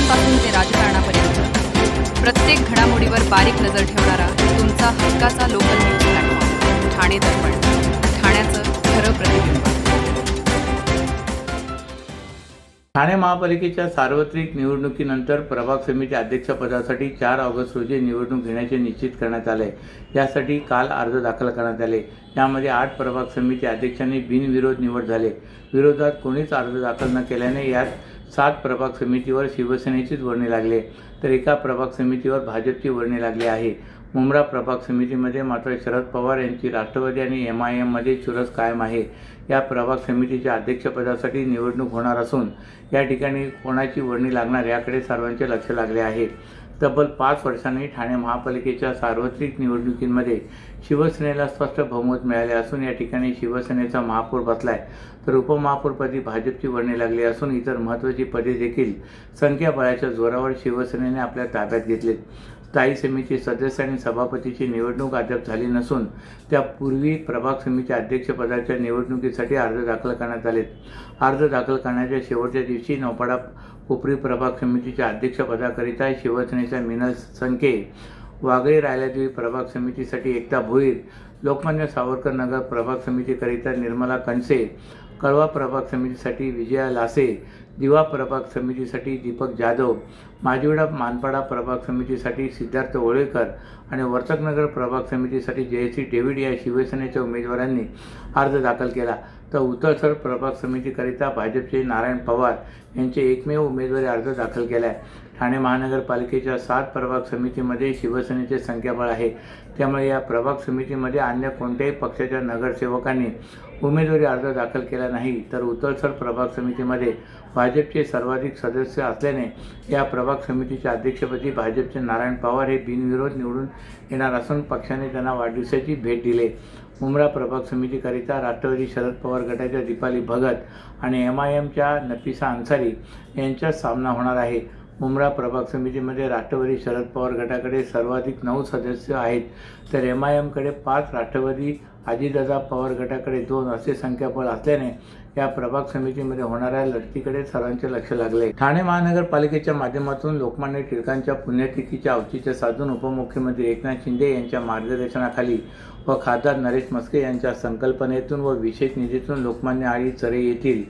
प्रचारापासून ते राजकारणापर्यंत प्रत्येक घडामोडीवर बारीक नजर ठेवणारा तुमचा हक्काचा लोकल न्यूज प्लॅटफॉर्म ठाणे दर्पण, ठाण्याचं खरं प्रतिबिंब. ठाणे महापालिकेच्या सार्वत्रिक निवडणुकीनंतर प्रभाग समिती अध्यक्षपदासाठी 4 ऑगस्ट रोजी निवडणूक घेण्याचे निश्चित करण्यात आले. यासाठी काल अर्ज दाखल करण्यात आले. यामध्ये 8 प्रभाग समिती अध्यक्षांनी बिनविरोध निवड झाले. विरोधात कोणीच अर्ज दाखल न केल्याने यात 7 प्रभाग समितीवर शिवसेनेचीच वर्णी लागले, तर एका प्रभाग समितीवर भाजपची वर्णी लागली आहे. मुंब्रा प्रभाग समितीमध्ये मात्र शरद पवार यांची राष्ट्रवादी आणि MIMमध्ये चुरस कायम आहे. या प्रभाग समितीच्या अध्यक्षपदासाठी निवडणूक होणार असून या ठिकाणी कोणाची वर्णी लागणार याकडे सर्वांचे लक्ष लागले आहे. तब्बल 5 वर्षांनी ठाणे महापालिकेच्या सार्वत्रिक निवडणुकींमध्ये शिवसेनेला स्पष्ट बहुमत मिळाले असून या ठिकाणी शिवसेनेचा महापौर बसलाय, तर उपमहापौरपदी भाजपची वर्णी लागली असून इतर महत्त्वाची पदे देखील संख्याबळाच्या जोरावर शिवसेनेने आपल्या ताब्यात घेतलीत. स्थायी समिती सदस्य आणि सभापतीची निवडणूक अद्याप झाली नसून त्यापूर्वी प्रभाग समिती अध्यक्षपदाच्या निवडणुकीसाठी अर्ज दाखल करण्यात आलेत. अर्ज दाखल करण्याच्या शेवटच्या दिवशी नौपाडा कोपरी प्रभाग समितीच्या अध्यक्षपदाकरिता शिवसेनेच्या मिनल संके, वागळे रायलादेवी प्रभाग समितीसाठी एकता भोईर, लोकमान्य सावरकर नगर प्रभाग समितीकरिता निर्मला कणसे, कळवा प्रभाग समितीसाठी विजया लासे, दिवा प्रभाग समितीसाठी दीपक जाधव, माजिवडा मानपाडा प्रभाग समितीसाठी सिद्धार्थ ओळेकर आणि वर्तकनगर प्रभाग समितीसाठी जयश्री डेव्हिड या शिवसेनेच्या उमेदवारांनी अर्ज दाखल केला. तर उतळसर प्रभाग समितीकरिता भाजपचे नारायण पवार यांचे एकमेव उमेदवारी अर्ज दाखल केला आहे. ठाणे महानगरपालिकेच्या 7 प्रभाग समितीमध्ये शिवसेनेचे संख्याबळ आहे. त्यामुळे या प्रभाग समितीमध्ये अन्य कोणत्याही पक्षाच्या नगरसेवकांनी उमेदवारी अर्ज दाखल केला नाही, तर उतळसर प्रभाग समितीमध्ये भाजपचे सर्वाधिक सदस्य असल्याने या प्रभाग समितीच्या अध्यक्षपदी भाजपचे नारायण पवार हे बिनविरोध निवडून येणार असून पक्षाने त्यांना वाढदिवसाची भेट दिली. मुंब्रा प्रभाग समितीकरिता राष्ट्रवादी शरद पवार गटाच्या दीपाली भगत आणि MIMच्या नफिसा अन्सारी यांच्यात सामना होणार आहे. मुंब्रा प्रभाग समितीमध्ये राष्ट्रवादी शरद पवार गटाकडे सर्वाधिक 9 सदस्य आहेत, तर MIMकडे 5, राष्ट्रवादी अजितदादा पवार गटाकडे 2 असे संख्याबळ असल्याने या प्रभाग समितीमध्ये होणाऱ्या लढतीकडे सर्वांचे लक्ष लागले. ठाणे महानगरपालिकेच्या माध्यमातून लोकमान्य टिळकांच्या पुण्यतिथीचे औचित्य साधून उपमुख्यमंत्री एकनाथ शिंदे यांच्या मार्गदर्शनाखाली व खासदार नरेश म्हस्के यांच्या संकल्पनेतून व विशेष निधीतून लोकमान्य आळी चरे येथील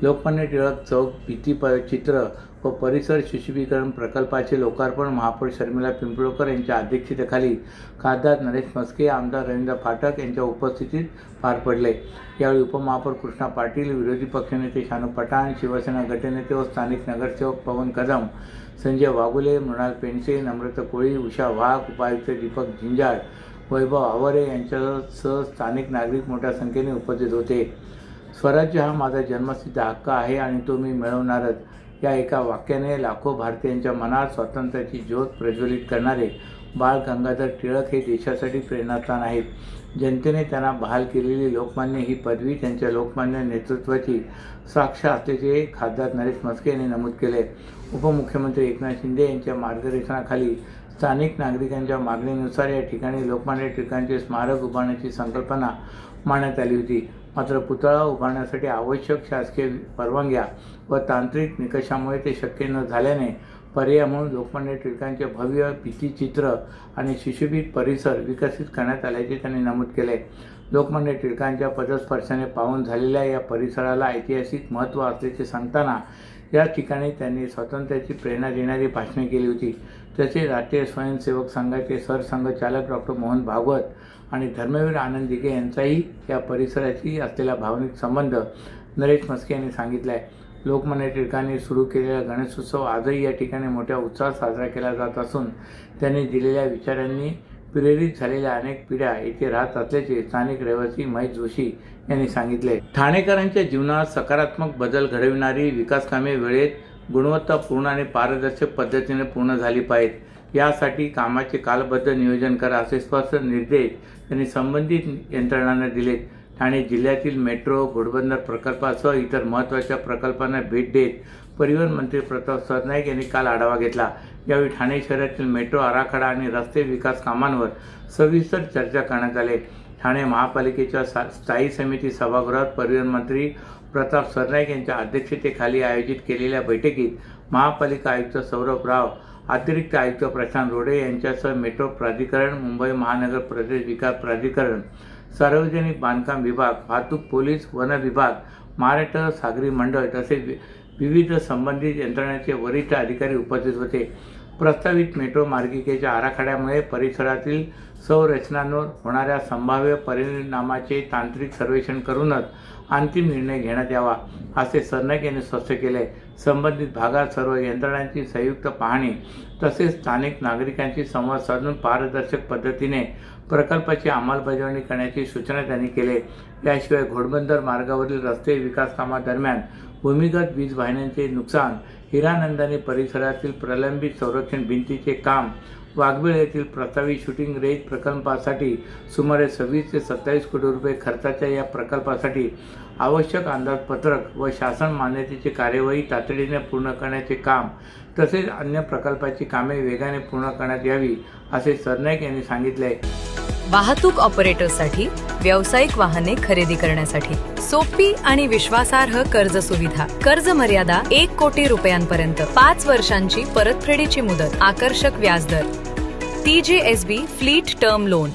लोकमान्य टिळक चौक भित्तिचित्र व परिसर सुशोभीकरण प्रकल्पाचे लोकार्पण महापौर शर्मिला पिंपळकर यांच्या अध्यक्षतेखाली खासदार नरेश म्हस्के, आमदार रवींद्र फाटक यांच्या उपस्थितीत पार पडले. यावेळी उपमहापौर कृष्णा पाटील, विरोधी पक्षनेते शानू पठाण, शिवसेना गटनेते व स्थानिक नगरसेवक पवन कदम, संजय वाघुले, मृणाल पेंडसे, नम्रता कोळी, उषा वाघ, उपायुक्त दीपक झिंजाळ, वैभव आवरे यांच्यासह स्थानिक नागरिक मोठ्या संख्येने उपस्थित होते. स्वराज्य हा माझा जन्मसिद्ध हक्क आहे आणि तो मी मिळवणारच या एका वाक्याने लाखो भारतीयांच्या मनात स्वातंत्र्याची ज्योत प्रज्वलित करणारे बाळ गंगाधर टिळक हे देशासाठी प्रेरणास्थान आहेत. जनतेने त्यांना बहाल केलेली लोकमान्य ही पदवी त्यांच्या लोकमान्य नेतृत्वाची साक्ष असल्याचे खासदार नरेश म्हस्के यांनी नमूद केले. उपमुख्यमंत्री एकनाथ शिंदे यांच्या मार्गदर्शनाखाली स्थानिक नागरिकांच्या मागणीनुसार या ठिकाणी लोकमान्य टिळकांचे स्मारक उभारण्याची संकल्पना मांडण्यात आली होती. मात्र पुतळा उभारण्यासाठी आवश्यक शासकीय परवानग्या व तांत्रिक निकषामुळे ते शक्य न झाल्याने पर्याय म्हणून लोकमान्य टिळकांचे भव्य भित्तिचित्र आणि सुशोभित परिसर विकसित करण्यात आल्याचे त्यांनी नमूद केले. लोकमान्य टिळकांच्या पदस्पर्शाने पावन झालेल्या या परिसराला ऐतिहासिक महत्त्व असल्याचे सांगताना या ठिकाणी त्यांनी स्वातंत्र्याची प्रेरणा देणारी भाषणे केली होती. तसेच राष्ट्रीय स्वयंसेवक संघाचे सरसंघचालक डॉक्टर मोहन भागवत आणि धर्मवीर आनंद दिघे यांचाही या परिसराशी असलेला भावनिक संबंध नरेश म्हस्के यांनी सांगितला आहे. लोकमान्य टिळकांनी सुरू केलेला गणेशोत्सव आजही या ठिकाणी मोठ्या उत्साहात साजरा केला जात असून त्यांनी दिलेल्या विचारांनी प्रेरित झालेल्या अनेक पिढ्या येथे राहत असल्याचे स्थानिक रहिवासी महेश जोशी यांनी सांगितले. ठाणेकरांच्या जीवनात सकारात्मक बदल घडविणारी विकास कामे वेळेत, गुणवत्तापूर्ण आणि पारदर्शक पद्धतीने पूर्ण झाली पाहिजेत. यासाठी कामाचे कालबद्ध नियोजन करा असे स्पष्ट निर्देश त्यांनी संबंधित यंत्रणांना दिलेत. ठाणे जिल्ह्यातील मेट्रो, घोडबंदर प्रकल्पासह इतर महत्त्वाच्या प्रकल्पांना भेट देत परिवहन मंत्री प्रताप सरनाईक यांनी काल आढावा घेतला. यावेळी ठाणे शहरातील मेट्रो आराखडा आणि रस्ते विकास कामांवर सविस्तर चर्चा करण्यात आली. ठाणे महापालिकेच्या स्थायी समिती सभागृहात परिवहन मंत्री प्रताप सरनाईक यांच्या अध्यक्षतेखाली आयोजित केलेल्या बैठकीत महापालिका आयुक्त सौरभ राव, अतिरिक्त आयुक्त प्रशांत रोडे यांच्यासह मेट्रो प्राधिकरण, मुंबई महानगर प्रदेश विकास प्राधिकरण, सार्वजनिक बांधकाम विभाग, वाहतूक पोलीस, वन विभाग, महाराष्ट्र सागरी मंडळ तसेच विविध संबंधित यंत्रणांचे वरिष्ठ अधिकारी उपस्थित होते. प्रस्तावित मेट्रो मार्गिकेच्या आराखड्यामुळे परिसरातील संरचनांवर होणाऱ्या संभाव्य परिणामाचे तांत्रिक सर्वेक्षण करूनच अंतिम निर्णय घेण्यात यावा, असे सरनाईक यांनी स्पष्ट केले. संबंधित भागात सर्व यंत्रणांची संयुक्त पाहणी तसेच स्थानिक नागरिकांशी संवाद साधून पारदर्शक पद्धतीने प्रकल्पाची अंमलबजावणी करण्याची सूचना त्यांनी केली. याशिवाय घोडबंदर मार्गावरील रस्ते विकास कामादरम्यान भूमिगत वीज वाहिन्यांचे नुकसान, हिरानंदानी परिसरातील प्रलंबित संरक्षण भिंतीचे काम, वाघबीळ येथील प्रस्तावित शूटिंग रेंज प्रकल्पासाठी सुमारे 26 ते 27 कोटी रुपये खर्चाच्या या प्रकल्पासाठी आवश्यक अंदाजपत्रक व शासन मान्यतेची कार्यवाही तातडीने पूर्ण करण्याचे काम तसेच अन्य प्रकल्पाची कामे वेगाने पूर्ण करण्यात यावी, असे सरनाईक यांनी सांगितले. वाहतूक ऑपरेटर्ससाठी व्यावसायिक वाहने खरेदी करण्यासाठी सोपी आणि विश्वासार्ह कर्ज सुविधा. कर्ज मर्यादा 1 कोटी रुपयांपर्यंत, 5 वर्षांची परतफेडीची मुदत, आकर्षक व्याजदर. TJSB fleet term loan.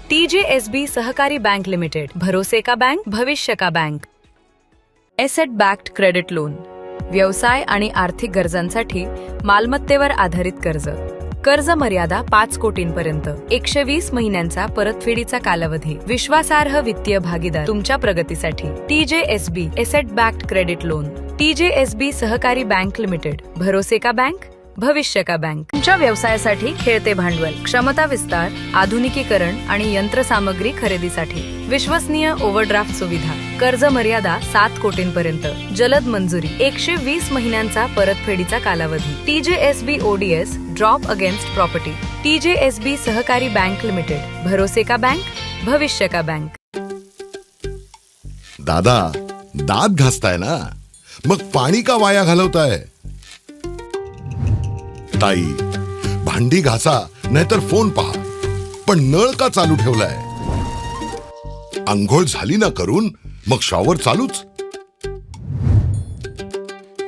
TJSB सहकारी बैंक लिमिटेड, भरोसे का बैंक, भविष्य का bank. Asset backed credit loan. व्यवसाय आणि आर्थिक गरजांसाठी मालमत्तेवर आधारित कर्ज. कर्ज मर्यादा 5 कोटींपर्यंत, 120 महिन्यांचा परतफेडीचा कालावधी. विश्वासार्ह वित्तीय भागीदार तुमच्या प्रगतीसाठी. TJSB asset backed credit loan. TJSB सहकारी बैंक लिमिटेड, भरोसे का बैंक, भविष्य का बैंक. तुमच्या व्यवसायासाठी खेळते भांडवल, क्षमता विस्तार, आधुनिकीकरण आणि यंत्रसामग्री खरेदीसाठी विश्वसनीय ओव्हरड्राफ्ट सुविधा. कर्ज मर्यादा 7 कोटींपर्यंत, जलद मंजुरी, 120 महिन्यांचा परतफेडीचा कालावधी. TJSB ODS drop against property. TJSB सहकारी बैंक लिमिटेड, भरोसे का बैंक, भविष्य का बैंक. दादा, दात घासताय ना, मग पाणी का वाया घालवताय? ताई, भांडी घासा नाहीतर फोन पहा, पण नळ का चालू ठेवलाय? अंघोळ झाली ना करून, मग शॉवर चालूच.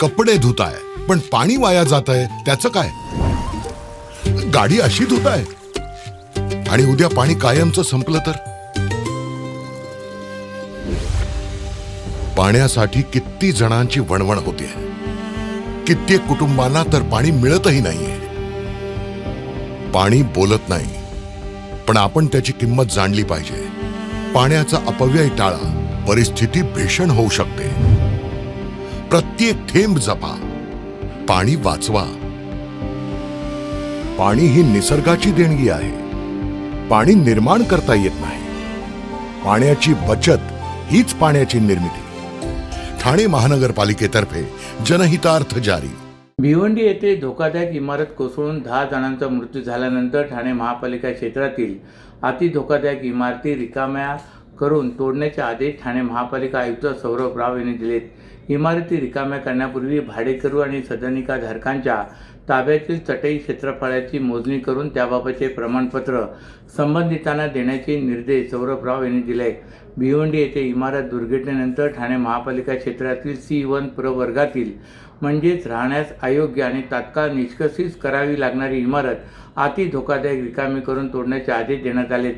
कपडे धुताय पण पाणी वाया जातंय, त्याचं काय? गाडी अशी धुताय आणि उद्या पाणी कायमचं संपलं तर? पाण्यासाठी किती जणांची वणवण होते. कित्येक कुटुंबांना तर पाणी मिळतही नाहीये. पाणी बोलत नाही, पण आपण त्याची किंमत जाणली पाहिजे. पाण्याचा अपव्यय टाळा, परिस्थिती भीषण होऊ शकते. प्रत्येक थेंब जपा, पाणी वाचवा. पाणी ही निसर्गाची देणगी आहे. पाणी निर्माण करता येत नाही. पाण्याची बचत हीच पाण्याची निर्मिती. ठाणे महानगरपालिकेतर्फे जनहितार्थ जारी. भिवंडी येथे धोकादायक इमारत कोसळून 10 जणांचा मृत्यू झाल्यानंतर ठाणे महापालिका क्षेत्रातील अतिधोकादायक इमारती रिकाम्या करून तोडण्याचे आदेश ठाणे महापालिका आयुक्त सौरभ राव यांनी दिलेत. इमारती रिकाम्या करण्यापूर्वी भाडेकरू आणि सदनिकाधारकांच्या ताब्यातील चटई क्षेत्रफळाची मोजणी करून त्याबाबतचे प्रमाणपत्र संबंधितांना देण्याचे निर्देश सौरभ राव यांनी दिले. भिवंडी येथे इमारत दुर्घटनेनंतर ठाणे महापालिका क्षेत्रातील C1 प्रवर्गातील म्हणजेच राहण्यास अयोग्य आणि तात्काळ निष्कर्षित करावी लागणारी इमारत अति धोकादायक रिकामी करून तोडण्याचे आदेश देण्यात आलेत.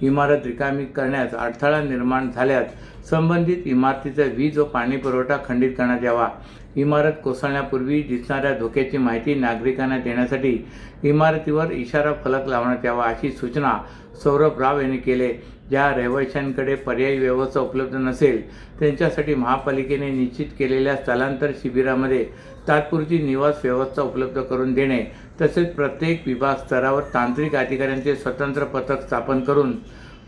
इमारत रिकामी करण्यास अडथळा निर्माण झाल्यास संबंधित इमारतीचा वीज व पाणी पुरवठा खंडित करण्यात यावा. इमारत कोसळण्यापूर्वी दिसणाऱ्या धोक्याची माहिती नागरिकांना देण्यासाठी इमारतीवर इशारा फलक लावण्यात यावा, अशी सूचना सौरभ राव यांनी केले. ज्या रहिवाशांकडे पर्यायी व्यवस्था उपलब्ध नसेल त्यांच्यासाठी महापालिकेने निश्चित केलेल्या स्थलांतर शिबिरामध्ये तात्पुरती निवास व्यवस्था उपलब्ध करून देणे तसेच प्रत्येक विभाग स्तरावर तांत्रिक अधिकाऱ्यांचे स्वतंत्र पथक स्थापन करून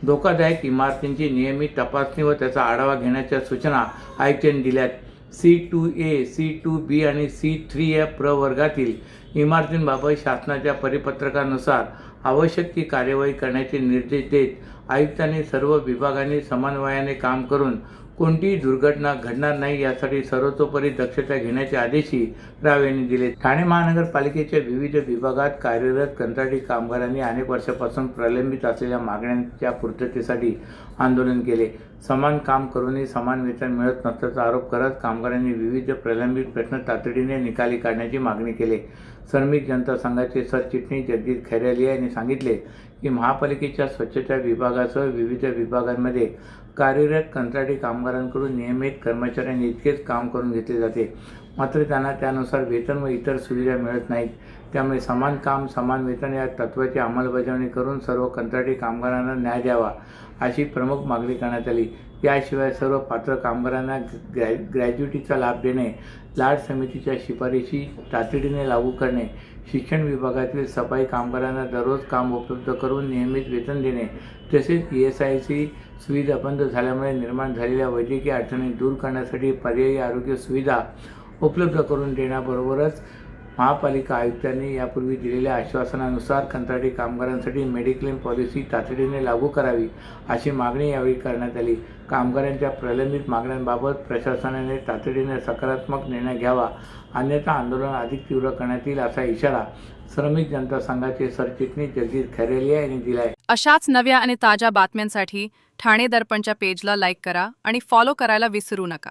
धोकादायक इमारतींची नियमित तपासणी व त्याचा आढावा घेण्याच्या सूचना आयुक्तांनी दिल्यात. C2A, C2B आणि C3 या प्रवर्गातील इमारतींबाबत शासनाच्या परिपत्रकानुसार आवश्यक ती कार्यवाही करण्याचे निर्देश देत आयुक्तांनी सर्व विभागांनी समन्वयाने काम करून कोणतीही दुर्घटना घडणार नाही यासाठी सर्वतोपरी दक्षता घेण्याचे आदेशही राव यांनी दिले. ठाणे महानगरपालिकेच्या विविध विभागात कार्यरत कंत्राटी कामगारांनी अनेक वर्षापासून प्रलंबित असलेल्या मागण्यांच्या पूर्ततेसाठी आंदोलन केले. समान काम करूनही समान वेतन मिळत नसल्याचा आरोप करत कामगारांनी विविध प्रलंबित प्रश्न तातडीने निकाली काढण्याची मागणी केली. श्रमिक जनता संघाचे सरचिटणीस जगदीश खैरेलिया यांनी सांगितले की महापालिकेच्या स्वच्छता विभागासह विविध विभागांमध्ये कार्यरत कंत्राटी कामगारांकडून नियमित कर्मचाऱ्यांनी इतकेच काम करून घेतले जाते, मात्र त्यांना त्यानुसार वेतन व इतर सुविधा मिळत नाहीत. त्यामुळे समान काम समान वेतन या तत्त्वाची अंमलबजावणी करून सर्व कंत्राटी कामगारांना न्याय द्यावा अशी प्रमुख मागणी करण्यात आली. याशिवाय सर्व पात्र कामगारांना ग्रॅज्युटीचा लाभ देणे, लाड समितीच्या शिफारशी तातडीने लागू करणे, शिक्षण विभागातील सफाई कामगारांना दररोज काम उपलब्ध करून नियमित वेतन देणे, तसेच ESIC सुविधा बंद झाल्यामुळे निर्माण झालेल्या वैद्यकीय अडचणी दूर करण्यासाठी पर्यायी आरोग्य सुविधा उपलब्ध करून देण्याबरोबरच महापालिका आयुक्तांनी यापूर्वी दिलेल्या आश्वासनानुसार कंत्राटी कामगारांसाठी मेडिक्लेम पॉलिसी तातडीने लागू करावी अशी मागणी यावेळी करण्यात आली. कामगारांच्या प्रलंबित मागण्यांबाबत प्रशासनाने तातडीने सकारात्मक निर्णय घ्यावा, अन्यथा आंदोलन अधिक तीव्र करण्यात येईल असा इशारा श्रमिक जनता संघाचे सरचिटणीस जगदीश खैरेलिया यांनी दिला आहे. अशाच नव्या आणि ताज्या बातम्यांसाठी ठाणे दर्पणच्या पेजला लाईक करा आणि फॉलो करायला विसरू नका.